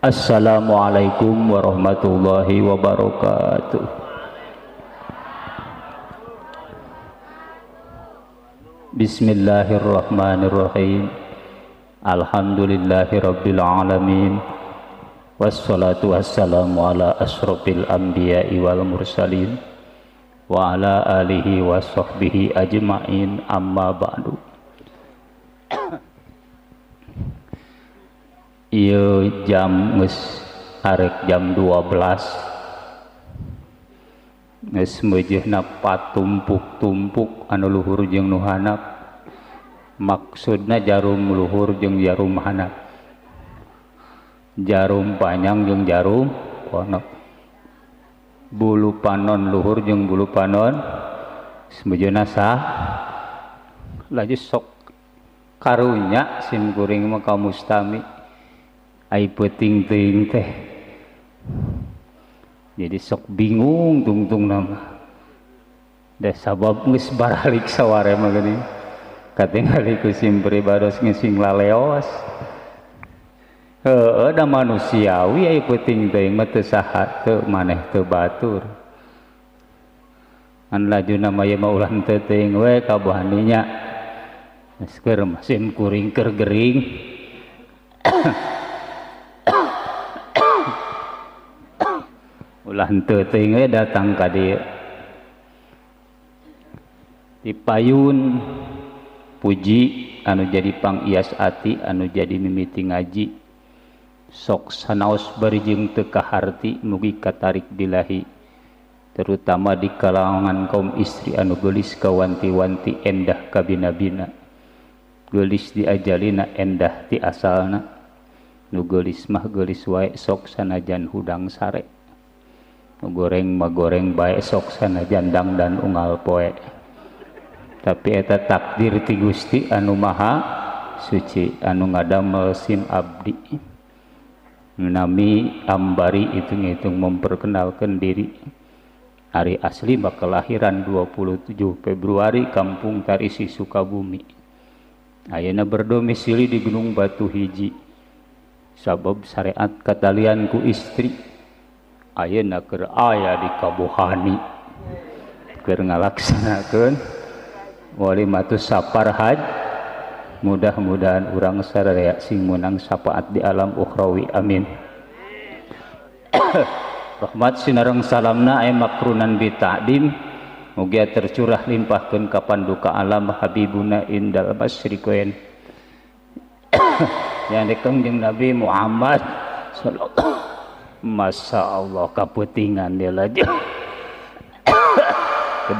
Assalamualaikum warahmatullahi wabarakatuh. Bismillahirrahmanirrahim. Alhamdulillahi rabbil alamin. Wassalatu wassalamu ala asrofil anbiya'i wal mursalin wa ala alihi wa sahbihi ajma'in, amma ba'du. Ieu jam geus arek jam 12 geus meujeuhna patumpuk-tumpuk anu luhur jeung nu handap. Maksudna jarum luhur jeung jarum handap, jarum panjang jeung jarum pondok, bulu panon luhur jeung bulu panon semeujeuhna sah. Laju sok karunya sim kuring mah kaum mustami ai peuting teuing teh, jadi sok bingung tungtung nama da sabab geus baralik saware mah geuning katingali ku sim pribados ngising laleos. Heueuh da manusiawi ai peuting teuing mah teu saha teu maneh teu batur. An lajuna mah ieu mah ulah teu teuing we kabuhaninya geus keur mesin kuring keur gering. Ulah henteu teuing we datang ka dieu. Dipayun puji anu jadi pangias ati, anu jadi mimiti ngaji, sok sanaos bari jeung teu kaharti mugi katarik bilahi, terutama di kalangan kaum istri anu geulis kawanti-wanti endah ka bina-bina, geulis diajalina endah ti asalna, nu geulis mah geulis wae sok sanajan hudang sare, nu goreng mah goreng bae sok sanajan dangdan unggal poe. Tapi eta takdir ti Gusti anu maha suci, anu ngadamel sim abdi. Nami Ambari hitung-hitung memperkenalkan diri. Ari asli bakal lahiran 27 Februari Kampung Tarisi Sukabumi. Ayeuna berdomisili di Gunung Batu Hiji. Sabab syariat katalian ku istri. Ayeuna keur aya di Kabuhani. Keur ngalaksanakeun walimatus safar haj. Mudah-mudahan urang sadaya sing meunang syafaat di alam ukhrawi, amin. Rahmat sinareng salamna aya makrunan bi ta'dim mugia tercurah limpahkeun ka panduka alam habibuna indal masyriqain yang dekeng jeung Nabi Muhammad sallallahu. Masyaallah kaputingan dia laju.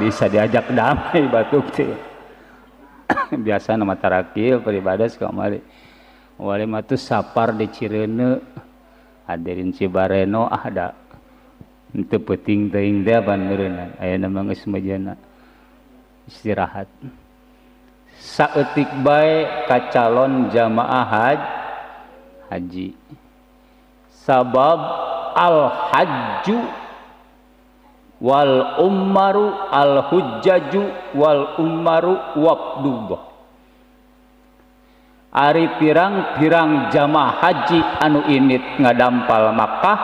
Bisa diajak damai batuk teh. Biasa nama tarakil peribadas kamari walimatus sapar di Cireuneu hadirin Cibareno ada henteu peuting teuing teh baneureunna ayeuna mah geus meujana istirahat saeutik bae ka calon jamaah haji. Sabab al hajju wal ummaru al hujjaju wal ummaru wabdullah. Ari pirang-pirang jamaah haji anu init ngadampal Makkah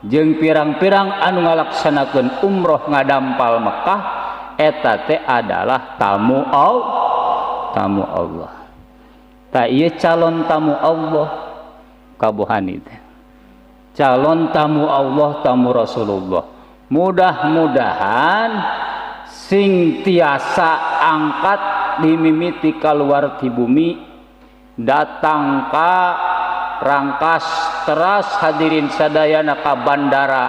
jeung pirang-pirang anu ngalaksanakeun umroh ngadampal Makkah eta teh adalah tamu Allah. Ta ieu calon tamu Allah kabuhani teh. Calon tamu Allah, tamu Rasulullah. Mudah-mudahan sing tiasa angkat dimimiti kaluar ti bumi datang ka rangkas teras hadirin sadayana ka bandara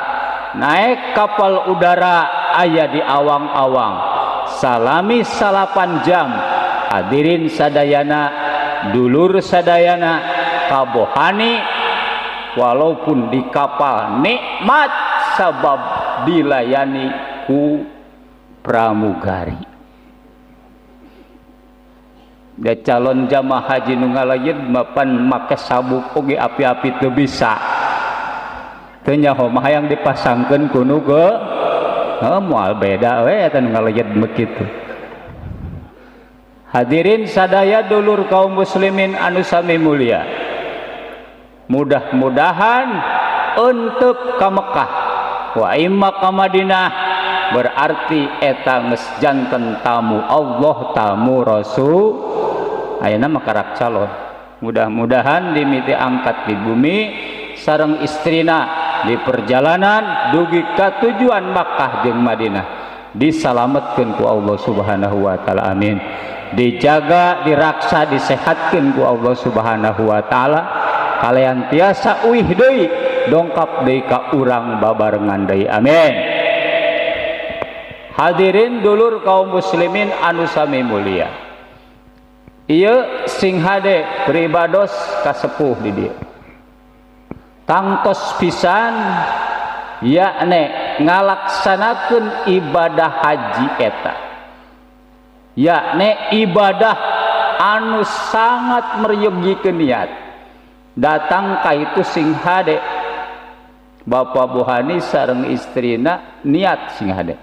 naik kapal udara aya di awang-awang salami 8 jam hadirin sadayana dulur sadayana kabohani walaupun di kapal nikmat sabab dilayani ku pramugari. Da calon jamaah haji nu ngalayeun mapan make sabuk oge api-api teu bisa. Teu nyaho mah hayang dipasangkeun ku nu moal beda we eta nu ngalayeun begitu. Hadirin sadaya dulur kaum muslimin anu sami mulia. mudah-mudahan untuk ke Mekah wa imma ka Madinah berarti eta geus janten tamu Allah tamu Rasul ayeuna mah karak calon. Mudah-mudahan dimiti angkat di bumi sareng istrina di perjalanan dugi ka tujuan Makkah jeung Madinah disalametkeun ku Allah Subhanahu wa taala amin. Dijaga diraksa disehatkeun ku Allah Subhanahu wa taala kalian tiasa uih deui dongkap deui ka urang babarengan deui amin. Hadirin dulur kaum muslimin anu sami mulia, ieu sing hade beribados kasepuh di dieu tangtos pisan yakni ngalaksanakeun ibadah haji eta yakni ibadah anu sangat meryegikeun niat datang ka itu sing hade Bapak Bohani sareng istrina niat sing hade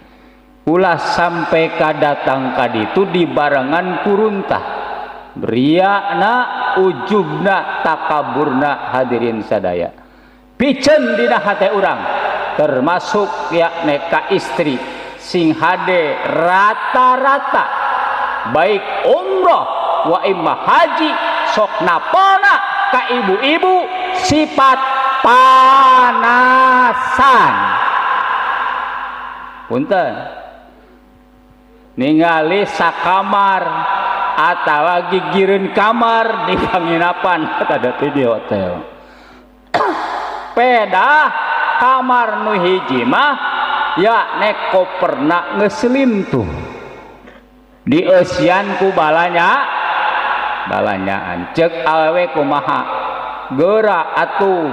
ulah sampai ka datang ka ditu dibarengan kuruntah riyana ujubna takaburna hadirin sadaya piceun dina hate urang termasuk yakni ka istri sing hade rata-rata baik umroh wa imma haji sok napona ka ibu-ibu sifat panasan punten ningali sakamar atawa gigireun kamar di panginapan ada di hotel peda kamar nu hiji mah ya neko pernah ngeselim tuh di eusian ku balanya cek awewe kumaha geura atuh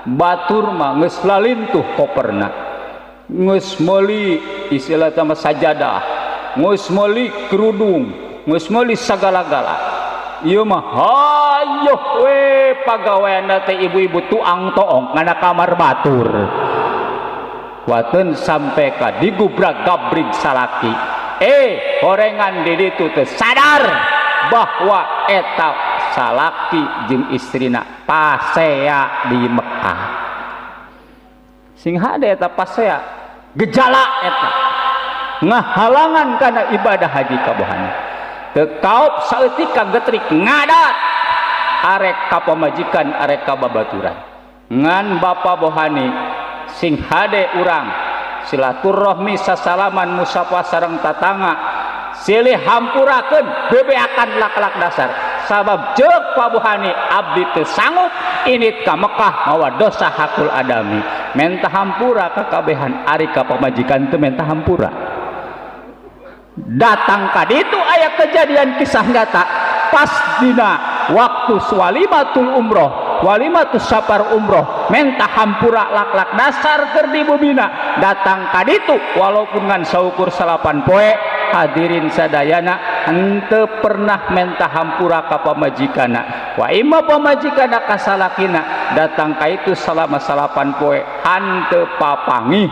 batur mah geus lalintuh koperna geus meuli istilah sama sajadah geus meuli kerudung geus meuli sagala-gala ieu mah hayo we pagaweana teh ibu-ibu tuang toong ngana kamar batur wateun sampe ka digubrak gabrig salaki horengan di ditu teh sadar bahwa eta salaki jeung istrina pasea di Mekah sing hade eta pasea gejala eta ngahalangan kana ibadah haji kabohana teu kaup saeutik kagetrik ngadat arek ka pamajikan arek ka babaturan ngan Bapak Bohani sing hade urang silaturahmi sasalaman musafah sareng tatangga silih hampurakeun bebeakan lak-lak dasar sabab ceuk Pak Bohani abdi teu sanggup init ka Mekah mawa dosa hakul adami menta hampura ka kabehan ari ka pamajikan teu menta hampura datang ka ditu aya kejadian kisah nyata pas dina waktu walimatul umroh walimatus safar umroh menta hampura lak-lak dasar keur di bumina datang ka ditu walaupun ngan saukur 8 poe hadirin sadayana henteu pernah menta hampura ka pamajikana wa imma pamajikana ka salakina datang ka itu salama 8 poe henteu papangih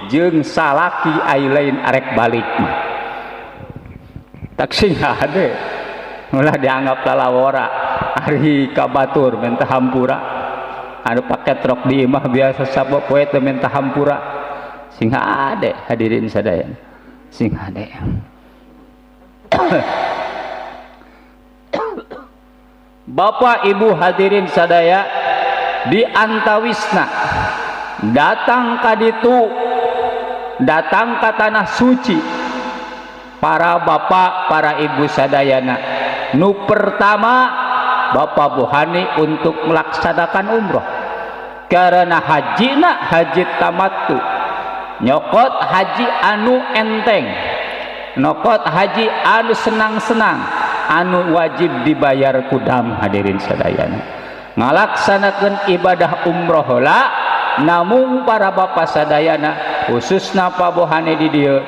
jeung salaki ai lain arek balik mah tak sing hade ulah dianggap lalawora ari ka batur menta hampura anu paket rok di imah biasa sabab poe teu menta hampura sing hade hadirin sadayana sing hade Bapak Ibu hadirin sadaya di antawisna datang ka ditu datang ka tanah suci para bapak para ibu sadayana nu pertama Bapak Bohani untuk melaksanakan umroh karena hajina haji tamattu nyokot haji anu enteng nyokot haji anu senang-senang anu wajib dibayar kudam hadirin sadayana ngalaksanakeun ibadah umroh heula namun para bapak sadayana khususna Pak Bohani di dieu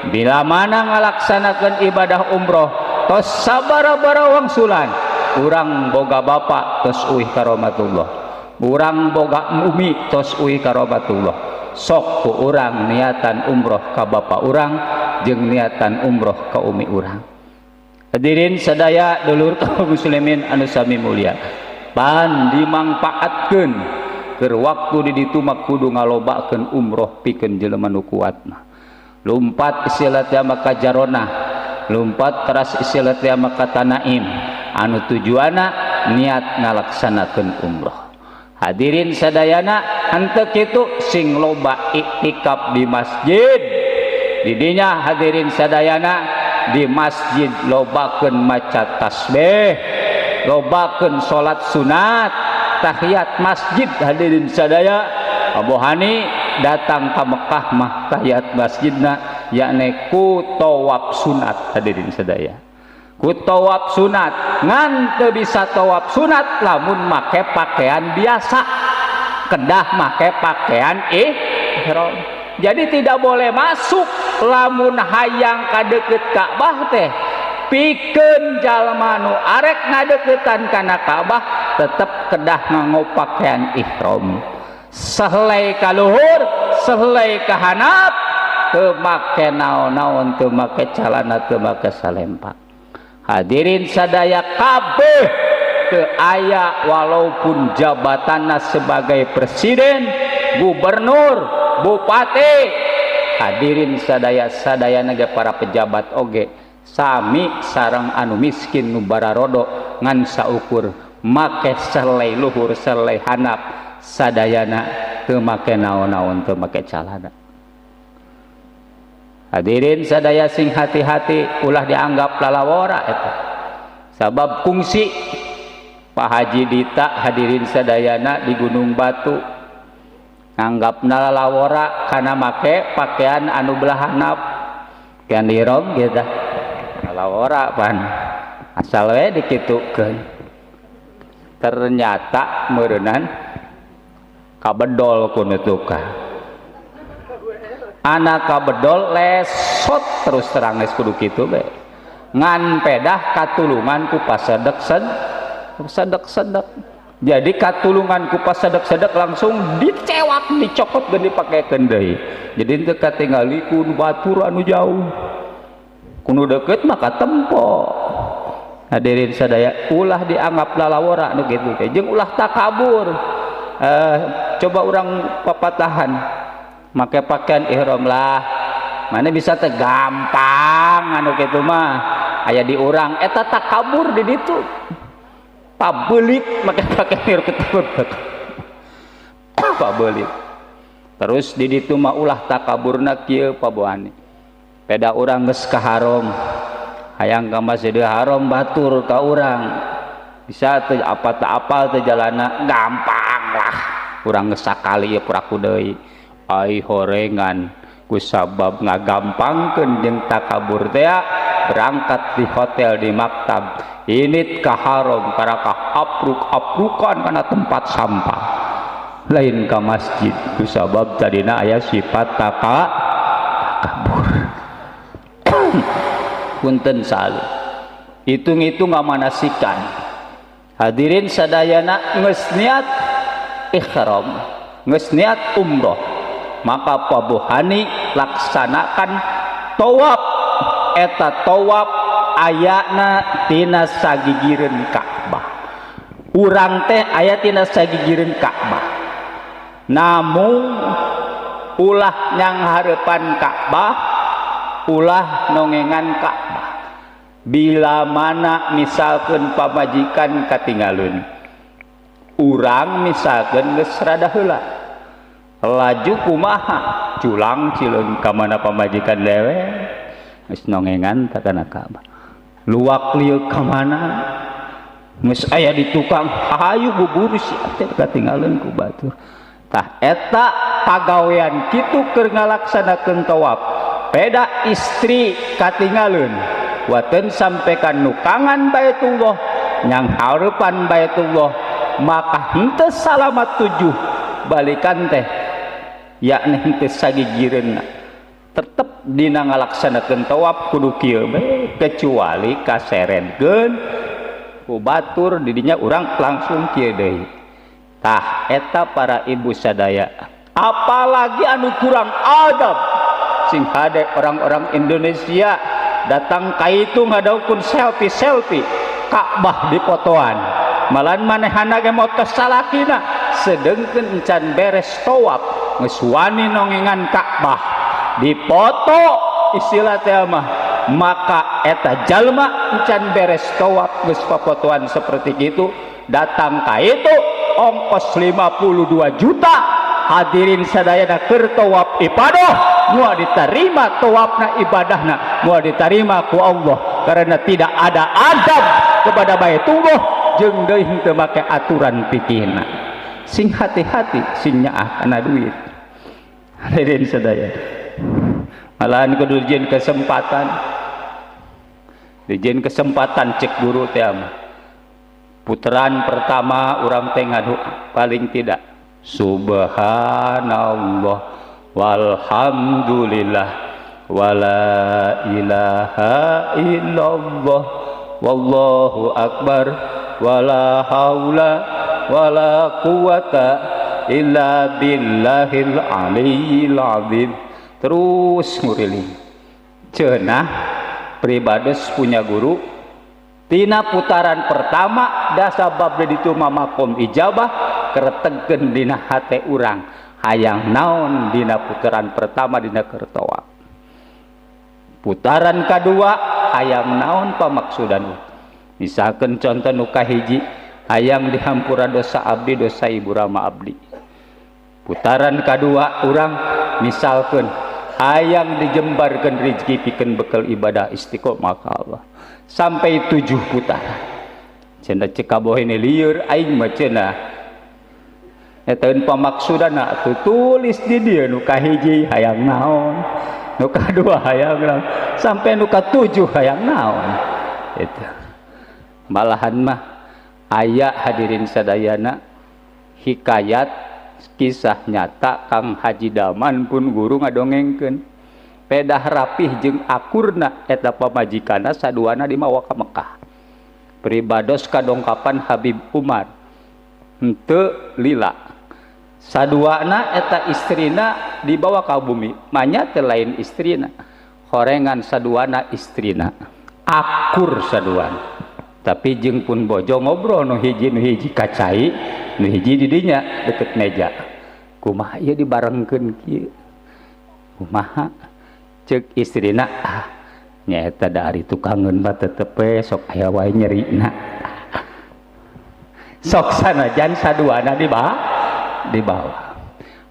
bila mana ngalaksanakeun ibadah umroh tos sabara-bara wangsulan urang boga bapak tos uih karomatullah urang boga umi tos uih karomatullah sok ku urang niatan umroh ka bapak urang jeung niatan umroh ka umi urang hadirin sadaya dulur kaum muslimin anu sami mulia pan dimangpaatkeun keur waktu di ditu mah kudu ngalobakeun umroh pikeun jelema nu kuat mah. Lumpat istilah teh maka jarona, lumpat teras istilah teh maka tanaim, anu tujuana niat ngalaksanakeun umroh. Hadirin sadayana henteu kitu sing loba iktikaf di masjid. Didinya hadirin sadayana di masjid lobakeun maca tasbih, lobakeun salat sunat, tahiyat masjid. Hadirin sadaya, Abu Hani datang ke Mekah mah tahiyat masjidna yakni ku tawaf sunat. Hadirin sadaya, ku tawaf sunat, ngan teu bisa tawaf sunat lamun make pakaian biasa, kedah make pakaian ihram. Jadi tidak boleh masuk lamun hayang kadeukeut Ka'bah teh pikeun jalma nu arek ngadeuketan kana Ka'bah tetep kedah nganggo pakaian ihram. Sahelai ka luhur, sahelai ka handap teu make naon-naon, teu make calana, teu make salempa. Hadirin sadaya kabeh teu aya walaupun jabatanna sebagai presiden, gubernur, bupati. Hadirin sadaya-sadayana ge para pejabat oge sami sareng anu miskin nu bararodo ngan saukur make selai luhur selai handap sadayana teu make naon-naon, teu make calana. Hadirin sadaya sing hati-hati ulah dianggap lalawora eta. Sabab kungsi Pak Haji Dita hadirin sadayana di Gunung Batu nganggapna lalawora karena make pakaian anu belah handap kan ihram gitu. Lalawora pan asal we dikitukeun. Ternyata meureunan kabedol ku nutuka. Anak kabedol lesot terus terang geus kudu kitu be. Ngan pedah katulungan ku pasedek-sedek. Jadi katulungan ku pasedek-sedek langsung dicewak, dicokot dan dipakekeun deui. Jadi teu katinggalikeun batur anu jauh. Kudu deukeut mah katempo. Hadirin sadaya, ulah dianggap lalawora nu kitu teh jeung ulah takabur. Coba urang papatahan make pakaian ihram lah, mana bisa teh gampang anu kitu mah aya di urang eta takabur di ditu pabelik make pakaian ihram ketebut pabelik terus di ditu mah ulah takaburna kieu paboani peda urang geus ka haram hayang ka Masjidil Haram batur ka urang bisa teh apa teh apal teh jalanna gampang lah urang geus sakali ya puraku deui ai horengan kusabab ngagampangkeun jeung takabur teh berangkat di hotel di maktab init ka haram karena ka apruk-aprukan kana tempat sampah lain ka masjid kusabab tadina aya sifat takabur. Punten salih hitung-hitung ngamanasikan hadirin sadayana geus niat ihram geus niat umroh maka pabohani laksanakan tawaf eta tawaf ayana tina sagigireun Ka'bah urang teh aya tina sagigireun Ka'bah namun ulah nyang hareupan Ka'bah ulah nongengan Ka'bah bila mana misalkeun pamajikan katinggalun urang misalkeun geus rada heula laju kumaha culang cileung ka mana pamajikan lewe geus nongengan ta kana Ka'bah luwak lieu ka mana geus aya di tukang hayu bubur sia teh katinggalun ku batur tah eta pagawean kitu keur ngalaksanakeun tawaf peda istri katinggalun wateun sampekan nukangan Baitullah nyang hareupan Baitullah maka henteu salamat tujuh balikan teh yakni henteu sagigireunna tetep dina ngalaksanakeun tawaf kudu kieu bae kecuali kaserenkeun ku batur didinya urang langsung kieu deui tah eta para ibu sadaya apalagi anu kurang adab sing hade orang-orang Indonesia datang ka itu ngadaukun selfie Ka'bah di fotoan malan manehana ge motos salakina sedengkeun encan beres tawaf geus wani nongengan Ka'bah dipoto istilah teh mah maka eta jalma encan beres tawaf geus papotoan seperti itu datang ka itu ongkos 52 juta hadirin sadayana keur tawaf ibadah moal diterima tawafna ibadahna moal diterima ku Allah karena tidak ada adab kepada Baitullah jeung deui teu make aturan pikirna sing hati-hati sing nyaah kana duit hadirin sadayana malahan kudu dijieun kesempatan cek guru teh mah putaran pertama urang teh ngadu paling tidak subhanallah walhamdulillah wala ilaha illallah wallahu akbar wala haula wala quwata illa billahil aliyil azim terus nguriling cenah pribados punya guru tina putaran pertama da sabab ditu makom ijabah keretegkeun dina hate urang hayang naon dina putaran pertama dina keur tawaf putaran kedua hayang naon pamaksudan misalkan contoh nu kahiji hayang dihampura dosa abdi dosa ibu rama abdi putaran kedua urang misalkan hayang dijembarkeun rezeki pikeun bekal ibadah istiqomah ka Allah sampai 7 putaran cenah cek kaboh ini lieur aing mah cenah eta pamaksudanna tulis di dieu nu kahiji hayang naon nu kadua hayang naon sampai nu ka-7 hayang naon itu malahan mah aya hadirin sadayana hikayat kisah nyata Kang Haji Daman pun guru ngadongengkeun pedah rapih jeung akurna eta pamajikanna saduana dimawa ka Mekah pribados kadongkapan Habib Umar henteu lila saduana eta istrina dibawa ka bumi manya teh lain istrina horengan saduana istrina akur saduana tapi jeung pun bojo ngobrol nu hiji kacai nu hiji di dinya deket meja kumaha ieu dibarengkeun kieu kumaha cek istrina nyaeta dari tukangeun mah tetep sok aya wae nyerina sok sanajan saduana dibawa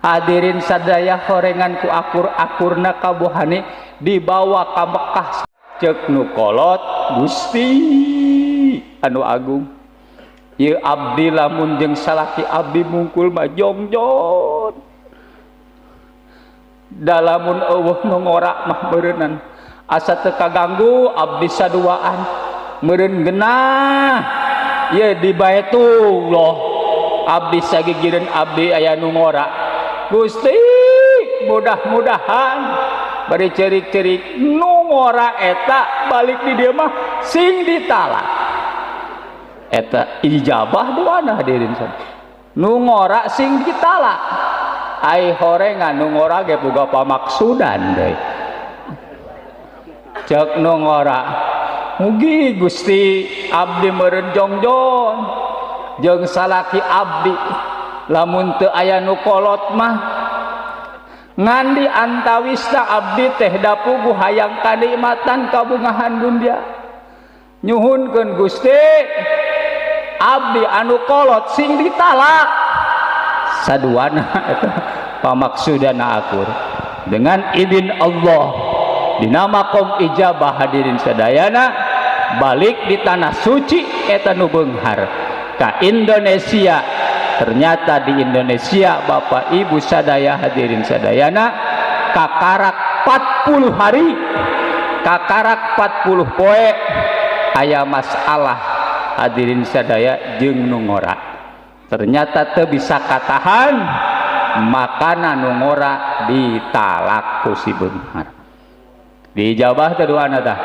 hadirin sadaya horengan ku akur-akurna kabohane dibawa ka Mekah cek nu kolot Gusti anu agung ieu abdi lamun jeung salaki abdi mungkul mah jongjon dalamun eueuh nu ngora mah beureunan asa teu kaganggu abdi saduaan meureun geunah ye di Baitullah abdi sagigireun abdi aya nu ngora Gusti mudah-mudahan bari cerik-cerik nu ngora eta balik di dieu mah sing ditalak eta ijabah duana hadirin nu ngora sing ditalak ai horengan nu ngora ge boga pamaksudan deui cek nu ngora mugi Gusti abdi meureun jongjon jeung salaki abdi lamun teu aya nu kolot mah ngan di antawisna abdi teh dapugu hayang kanikmatan kabungahan dunya nyuhunkeun Gusti abdi anu kolot sing ditalak saduana eta pamaksudana akur dengan izin Allah dinama kaum ijabah hadirin sadayana balik di tanah suci eta nu beunghar ka Indonesia ternyata di Indonesia Bapak Ibu sadaya hadirin sadayana kakarak 40 hari kakarak 40 poe aya masalah hadirin sadaya jeung nu ngora ternyata teu bisa katahan makanan nu ngora ditalak ku si beunghar dijabah teh doana tah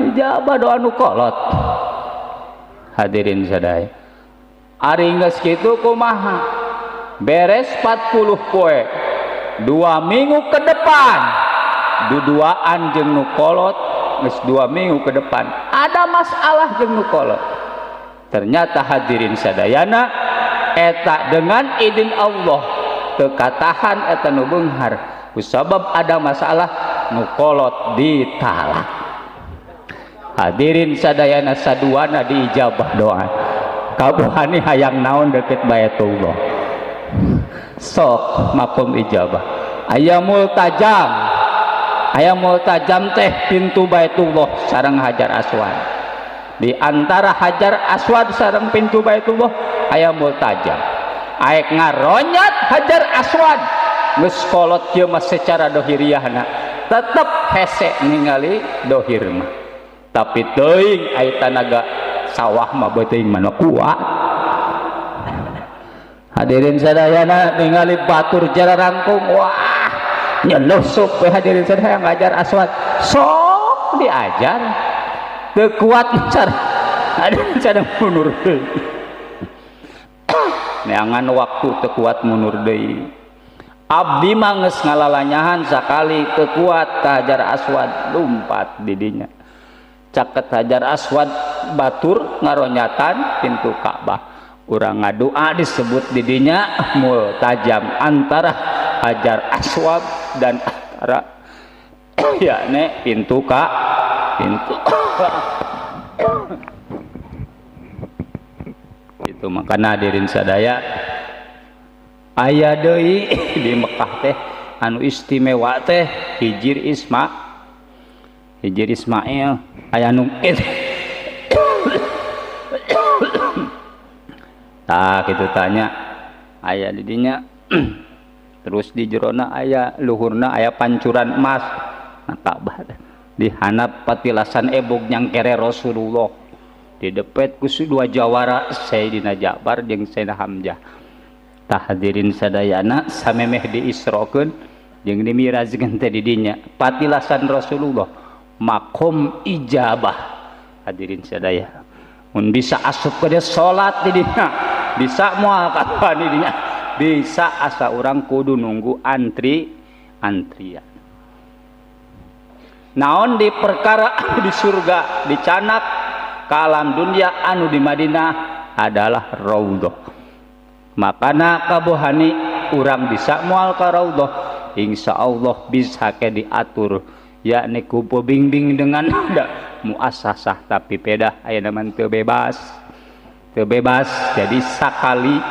dijabah doa nu kolot hadirin sadaya ari geus kitu kumaha beres 40 poe 2 minggu ke depan duduaan jeung nu kolot geus 2 minggu ke depan ada masalah jeung nu kolot Ternyata hadirin sadayana eta dengan izin Allah tekatahan eta nu beunghar kusabab ada masalah nu kolot ditalak. Hadirin sadayana saduana diijabah doa. Kabuhani hayang naon deket Baitullah. Sok makom ijabah. Aya multajam teh pintu Baitullah sareng Hajar Aswad. Di antara Hajar Aswad sareng pintu Baitullah aya multajam. Aek ngaronyat Hajar Aswad geus kolot ieu mah secara dohiriyahna tetep hese ningali dohir mah. Tapi teuing aya tanaga sawah mah beuteung mah kuat. Hadirin sadayana ningali batur jararangkung wah nyelusuk we hadirin sadaya ngajar Aswad sok diajar teu kuat cara hadirin sadaya mundur deui neangan waktu teu kuat mundur deui abdi mah geus ngalalanyahan sakali teu kuat ka Hajar Aswad lumpat di dinya caket Hajar Aswad batur ngaronyatan pintu Ka'bah urang ngadua disebut didinya multajam antara Hajar Aswad dan antara yakni pintu itu makana hadirin sadaya aya deui di Mekah teh anu istimewa teh hijir Ismail aya nu tah kitu tanya aya di dinya terus di jerona aya luhurna aya pancuran emas na Ka'bah di handap patilasan ebog nyangkere Rasulullah di depet ku dua jawara Sayyidina Ja'far jeung Sayyidina Hamzah. Tah hadirin sadayana samemeh diisrokeun jeung dimirajkeun teh di dinya patilasan Rasulullah makom ijabah. Hadirin sadaya mun bisa asup ke dia salat di dinya bisa moal kapan di dinya bisa asa orang kudu nunggu antrian naon di perkara di surga dicanak ke alam dunia anu di Madinah adalah raudhah makana kabohani urang bisa moal ka raudhah insyaallah bisa ke diatur yakni ku bimbing dengan muasasah tapi pedah aya naman teu bebas jadi sakali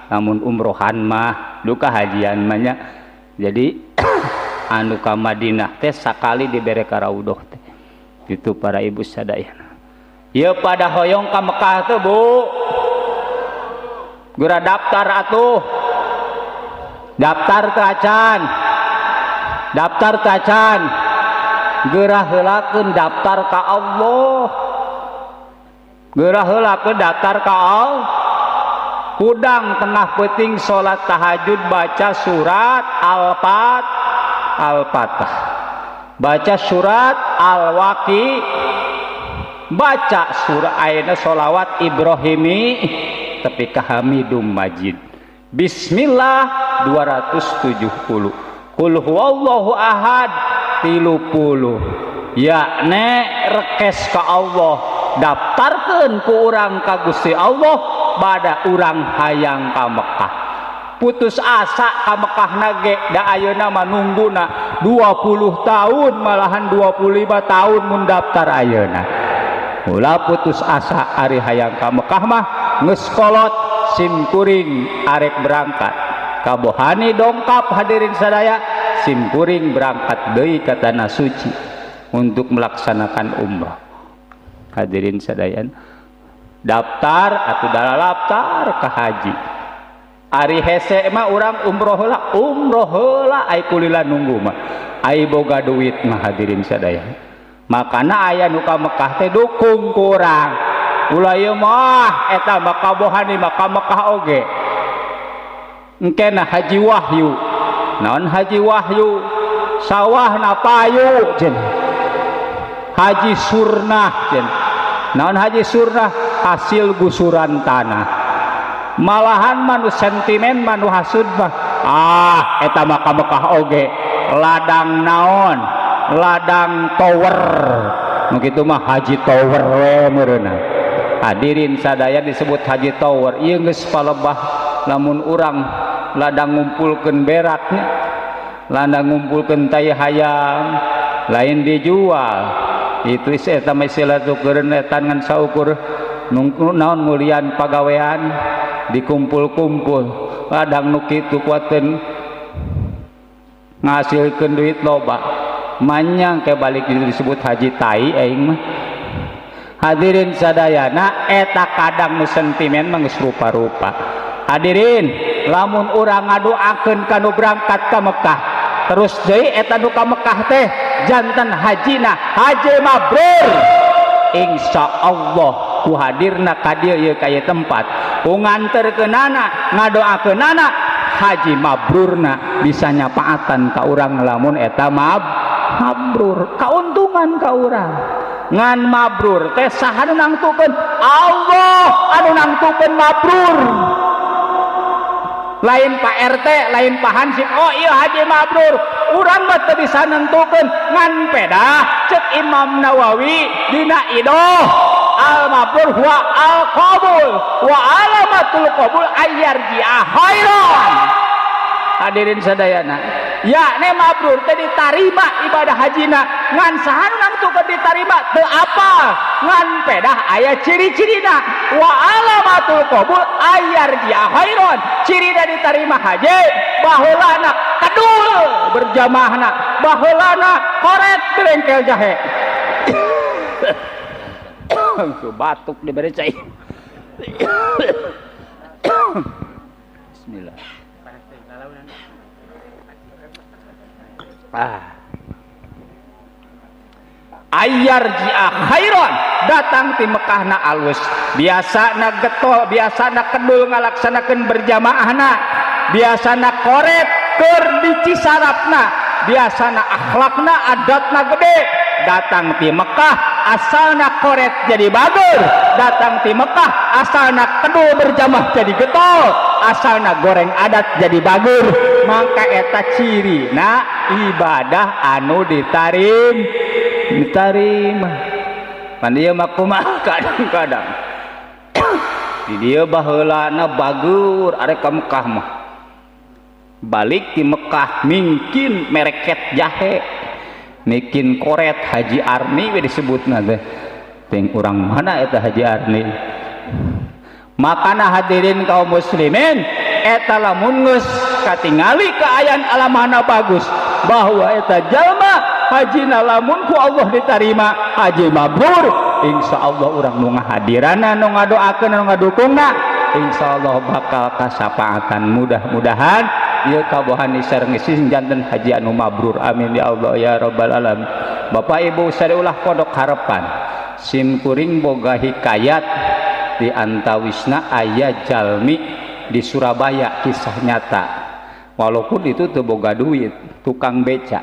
namun umrohan mah duka hajian mah nya jadi anu ka Madinah teh sakali dibere ka raudhah teh itu para ibu sadayana ieu pada hoyong ka Mekah teh Bu geura daftar atuh daftar teu acan geura heulakeun daftar ka Allah geura heulakeun daftar ka Allah kudang tengah peuting salat tahajud baca surat Al-Fatah baca surat Al-Waqi baca surah ayeuna sholawat Ibrahimi tapi ka Hamidum Majid bismillah 270 qul huwallahu ahad 30 yakni rekes ka Allah daftarkeun ku urang ka Gusti Allah bada urang hayang ka Mekah putus asa ka Mekah nage da ayeuna mah nungguna 20 tahun malahan 25 tahun mun daftar ayeuna ulah putus asa ari hayang ka Mekah mah geus kolot simkuring arek berangkat kabohani dongkap hadirin sadaya simkuring berangkat deui ka tanah suci untuk melaksanakan umrah. Hadirin sadaya daftar atau daftar ke haji ari hese mah urang umroh heula ai kulila nunggu mah ai boga duit mah hadirin sadaya makana aya nu ka Mekah teh dukung ku urang ulah ieu mah eta mah kabohani mah ka Mekah oge engkena haji wahyu naon haji wahyu sawahna payu cenah haji surnah cenah naon haji surnah hasil gusuran tanah malahan manu sentimen manu hasud mah eta mah ka Mekah oge ladang naon ladang tower nu kitu mah haji tower we meureunna Hadirin sadaya disebut haji tower. Ieu geus palebah lamun urang ladang ngumpulkeun beraknya, ladang ngumpulkeun tai hayam, lain dijual. Itu eta mah istilah tukeun eta ngan saukur naon ngulian pagawean dikumpul-kumpul. Ladang nu kitu kuateun ngasilkeun duit loba. Manyang ke balik itu disebut haji tai aing mah. Hadirin sadayana eta kadang nu sentimen mah geus rupa-rupa. Hadirin, lamun urang ngadoakeun kanu berangkat ka Mekah, terus deui eta nu ka Mekah teh janten hajina haji mabrur. Insyaallah ku hadirna ka dieu ieu ka ieu tempat, ku nganterkeunana ngadoakeunana haji mabrurna bisa nyapaatan ka urang lamun eta mabrur. Kauntungan ka urang. Ngan mabrur teh saha nu nangtukeun? Allah anu nangtukeun mabrur. Lain Pak RT, lain Pak Hansip, oh iya haji mabrur. Urang mah teu bisa nentukeun ngan pedah ceuk Imam Nawawi dina idoh al mabrur wa al qabul wa alamatul qabul ayyarji'a khairan. Hadirin sadayana, yakni mabrur teh ditarima ibadah hajina ngan saha nu nangtukeun ditarima teu apal ngan pedah aya ciri-cirina wa alamatul qabul ayyarji'a khairan. Cirina ditarima haji baheulana kedul berjamaahna, baheulana koret berengkel jahe. Batuk diberi cai. Bismillah. Ayyarji'a khairan, datang ti Mekahna alus, biasana getol, biasana kedul ngalaksanakeun berjamaahna, biasana koret keur dicisarapna, biasana akhlakna adatna gede. Datang ti Mekah asalna koret jadi bagur, datang ti Mekah asalna kedul berjamaah jadi getol, asalna goreng adat jadi bagur. Maka eta cirina ibadah anu diterima. Pan dieu mah kumaha kadang-kadang di dieu baheulana bagur arek ka Mekah mah. Balik di Mekah mungkin mereket jahe, mungkin koret Haji Arni we disebutna teh. Ting urang mana eta Haji Arni? Makana hadirin kaum muslimin, eta lamun geus katingali kaayaan alamana bagus bahwa eta jalma hajina lamun ku Allah ditarima haji mabrur, insyaallah urang nu ngahadirana nu ngadoakeun nu ngadukungna insyaallah bakal kasapaatan. Mudah-mudahan ieu kabohan disarengeusin janten haji anu mabrur. Amin ya Allah ya rabbal alamin. Bapak Ibu sadeulah pondok harapan sim kuring boga hikayat di antawisna aya jalmi di Surabaya, kisah nyata. Walaupun itu teu boga duit, tukang beca.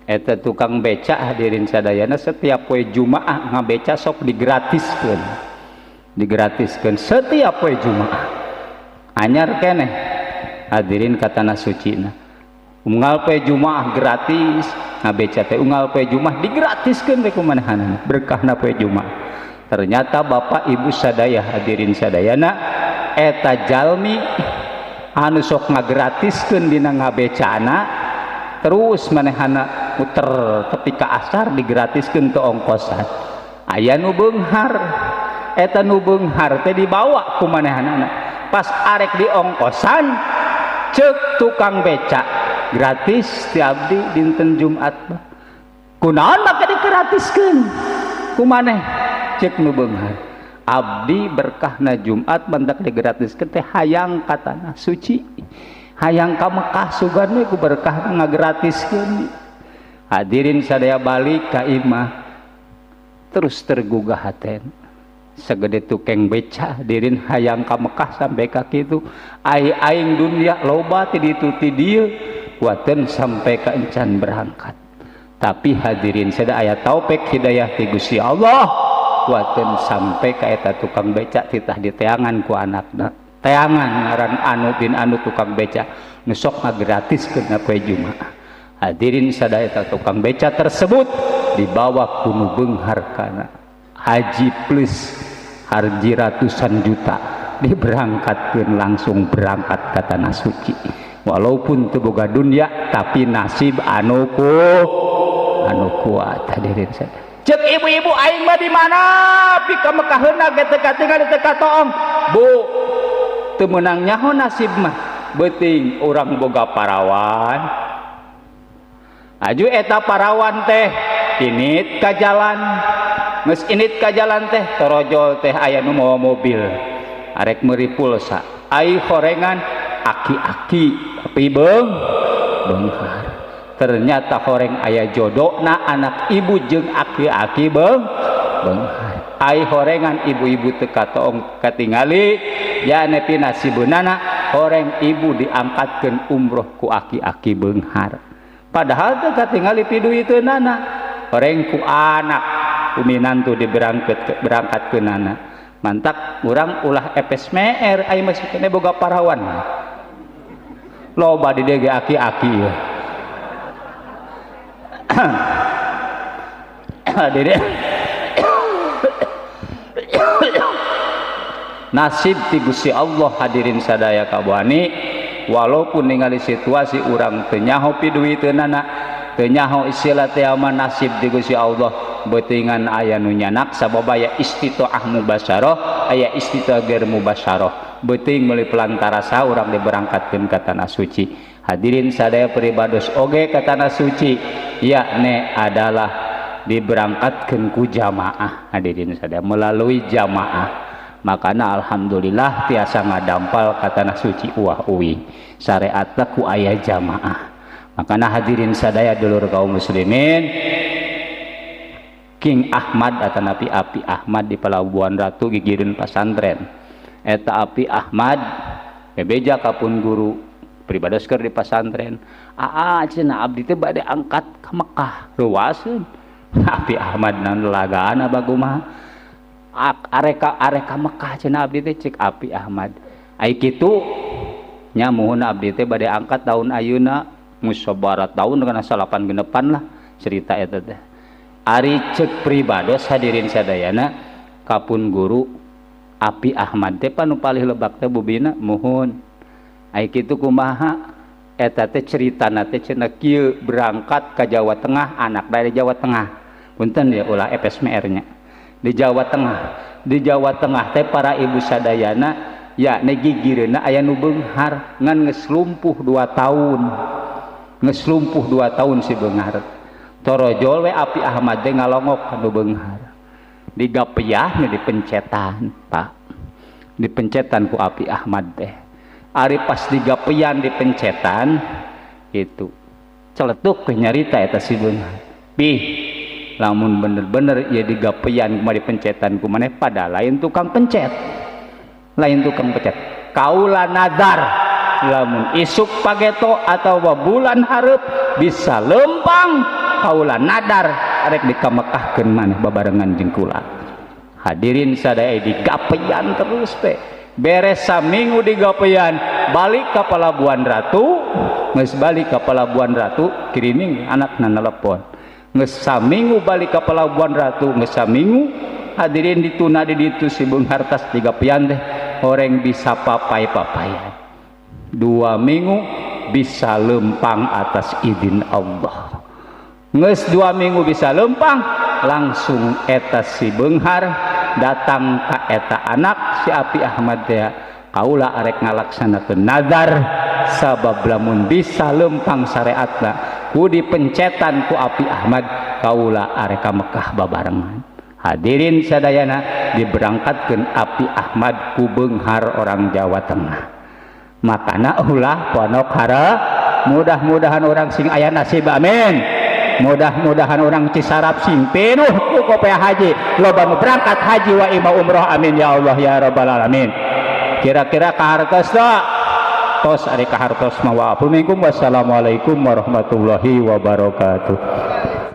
Eta tukang beca hadirin sadayana setiap poe Jumaah ngabeca sok digratiskeun. Digratiskeun setiap poe Jumaah. Anyar keneh hadirin katana sucina. Unggal poe Jumaah gratis, ngabeca teh unggal poe Jumaah digratiskeun we kumanehana berkahna poe Jumaah. Ternyata Bapak Ibu sadaya hadirin sadayana eta jalmi anu sok ngagratiskeun dina ngabecana terus manehana muter tepi ka asar digratiskeun teu ongkosan. Aya nu beunghar, eta nu beunghar teh dibawa ku manehana. Pas arek di ongkosan ceuk tukang beca gratis ti abdi dinten Jumat mah. Kunaon maka digratiskeun ku maneh? Cek nu beunghar abdi berkahna Jumat bantak digratiskeun teh hayang ka tanah suci, hayang ka Mekah sugan we ku berkah ngagratiskeun. Hadirin sadaya balik ka imah terus tergugah haten sagede tukang beca hadirin hayang ka Mekah sampai ka kitu aing dunia loba ti ditu ti dieu wateun sampai ka encan berangkat. Tapi hadirin sadaya aya taufik hidayah ti Gusti Allah wateun sampai ka eta tukang beca titah diteangan ku anakna. Teangan ngaran anu bin anu tukang beca nu sok ngagratiskeun poe Jumaah. Hadirin sadaya eta tukang beca tersebut dibawa ku nu beunghar kana haji plus harji ratusan juta diberangkatkeun langsung berangkat ka tanah suci walaupun teu boga dunya tapi nasib anu kuat hadirin sadaya. Cek ibu-ibu aing mah di mana pika Mekah heuna ge teu katingal teu katoong Bu teu meunang nyaho nasib mah beuting urang boga parawan aju eta parawan teh init ka jalan geus init ka jalan teh torojol teh aya nu mawa mobil arek meuri pulsa ai horengan aki-aki tapi beunghar ternyata horeng aya jodona anak ibu jeung aki-aki beunghar ai horengan ibu-ibu teu katoong katingali ya nepi nasibeunana horeng ibu diangkatkeun umroh ku aki-aki beunghar padahal teu katingali piduiteunana horeng ku anak ku minantu diberangkatkeunana mantak urang ulah epes meer ai masih kene boga parawan loba di dieu ge aki-aki ya nasib ti Gusti Allah hadirin sadaya kabani walaupun ningali situasi urang teu nyaho piduiteunana teu nyaho istilah teh nasib di Gusti Allah beutingan aya nu nyanak sabab aya istitaah mubasyarah aya istitaah ghair mubasyarah beuting meuli pelantara saha urang diberangkatkeun ka tanah suci hadirin sadaya peribados oge ka tanah suci yakni adalah diberangkatkeun ku jamaah hadirin sadaya melalui jamaah makana alhamdulillah tiasa ngadampal ka tanah suci uah uwi syariatna ku aya jamaah makana hadirin sadaya dulur kaum muslimin King Ahmad atau Nabi Api Ahmad di Pelabuhan Ratu gigireun pasantren eta Api Ahmad bebeja kapun guru pribados keur di pasantren cenah abdi teh bade angkat ka Mekah ruaseun Api Ahmad nan lagaana bagumaha areka Mekah cenah abdi teh cek Api Ahmad ai kitu nya muhun abdi teh bade angkat tahun ayeuna musabara tahun kana 86 lah cerita eta teh ari cek pribados hadirin sadayana kapun guru Api Ahmad teh panu palih lebak teh bubina muhun ai kitu kumaha eta teh ceritana teh cenah kieu berangkat ka Jawa Tengah anak dari Jawa Tengah punten ya ulah FSMR nya di Jawa Tengah teh para ibu sadayana yakni gigireuna aya nu beunghar ngan geus lumpuh 2 tahun si beunghar torojol we Api Ahmad teh ngalongok ka nu beunghar digapeyah dipencetan Pak dipencetan ku Api Ahmad teh ari pas digapeyan dipencetan itu celetuk ke nyarita eta si beunghar pih lamun bener-bener ieu digapeyan kumaha dipencetan ku maneh pada lain tukang pencet kaula nazar lamun isuk pageto atau bulan hareup bisa lempang kaula nadar arek dikamekahkeun maneh babarengan jeung kula hadirin sadaya digapeyan terus teh beres saminggu digapeyan balik ka Pelabuhan Ratu geus balik ka Pelabuhan Ratu kirining anakna nelpon geus saminggu balik ka Pelabuhan Ratu geus saminggu hadirin dituna di ditu si beunghar tas digapeyan teh horeng bisa papai-papayan 2 minggu bisa lempang atas izin Allah geus 2 minggu bisa lempang langsung eta si beunghar datang ka eta anak si Api Ahmad teh kaula arek ngalaksanakeun nazar sabab lamun bisa lempang syariatna ku dipencetan ku Api Ahmad kaula arek ka Mekah babarengan hadirin sadayana diberangkatkeun Api Ahmad ku beunghar orang Jawa Tengah makana ulah ponok hara mudah-mudahan orang sing aya nasib amin mudah-mudahan orang Cisarap sing penuh ku kopea haji loba nu berangkat haji wa ima umroh amin ya Allah ya rabbal alamin kira-kira kahartos da tos ari kahartos mah wa assalamualaikum warahmatullahi wabarakatuh.